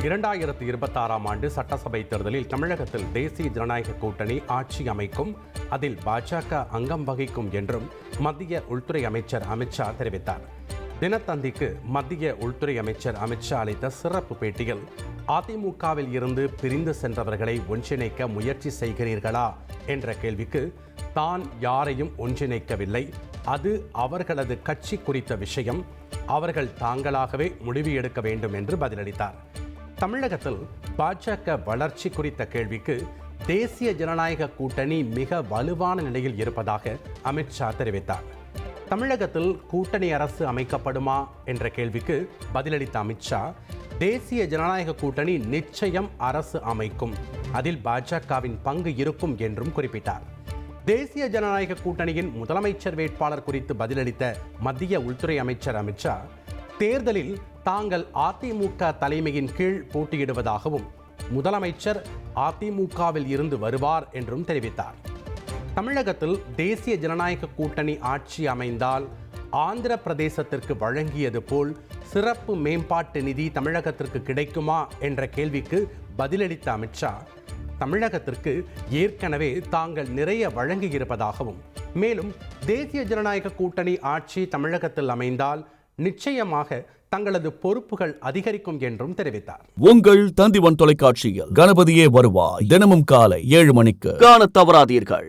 2026ஆம் ஆண்டு சட்டசபை தேர்தலில் தமிழகத்தில் தேசிய ஜனநாயக கூட்டணி ஆட்சி அமைக்கும், அதில் பாஜக அங்கம் வகிக்கும் என்றும் மத்திய உள்துறை அமைச்சர் அமித்ஷா தெரிவித்தார். தினத்தந்திக்கு மத்திய உள்துறை அமைச்சர் அமித்ஷா அளித்த சிறப்பு பேட்டியில், அதிமுகவில் இருந்து பிரிந்து சென்றவர்களை ஒன்றிணைக்க முயற்சி செய்கிறீர்களா என்ற கேள்விக்கு, தான் யாரையும் ஒன்றிணைக்கவில்லை, அது அவர்களது கட்சி குறித்த விஷயம், அவர்கள் தாங்களாகவே முடிவு எடுக்க வேண்டும் என்று பதிலளித்தார். தமிழகத்தில் பாஜக வளர்ச்சி குறித்த கேள்விக்கு, தேசிய ஜனநாயக கூட்டணி மிக வலுவான நிலையில் இருப்பதாக அமித்ஷா தெரிவித்தார். தமிழகத்தில் கூட்டணி அரசு அமைக்கப்படுமா என்ற கேள்விக்கு பதிலளித்த அமித்ஷா, தேசிய ஜனநாயக கூட்டணி நிச்சயம் அரசு அமைக்கும், அதில் பாஜகவின் பங்கு இருக்கும் என்றும் குறிப்பிட்டார். தேசிய ஜனநாயக கூட்டணியின் முதலமைச்சர் வேட்பாளர் குறித்து பதிலளித்த மத்திய உள்துறை அமைச்சர் அமித்ஷா, தேர்தலில் தாங்கள் அதிமுக தலைமையின் கீழ் போட்டியிடுவதாகவும், முதலமைச்சர் அதிமுகவில் இருந்து வருவார் என்றும் தெரிவித்தார். தமிழகத்தில் தேசிய ஜனநாயக கூட்டணி ஆட்சி அமைந்தால் ஆந்திர பிரதேசத்திற்கு வழங்கியது போல் சிறப்பு மேம்பாட்டு நிதி தமிழகத்திற்கு கிடைக்குமா என்ற கேள்விக்கு பதிலளித்த அமித்ஷா, தமிழகத்திற்கு ஏற்கனவே தாங்கள் நிறைய வழங்கியிருப்பதாகவும், மேலும் தேசிய ஜனநாயக கூட்டணி ஆட்சி தமிழகத்தில் அமைந்தால் நிச்சயமாக தங்களது பொறுப்புகள் அதிகரிக்கும் என்றும் தெரிவித்தார். உங்கள் தந்திவன் தொலைக்காட்சியில் கணபதியே வருவாய் தினமும் காலை 7 மணிக்கு காணத் தவறாதீர்கள்.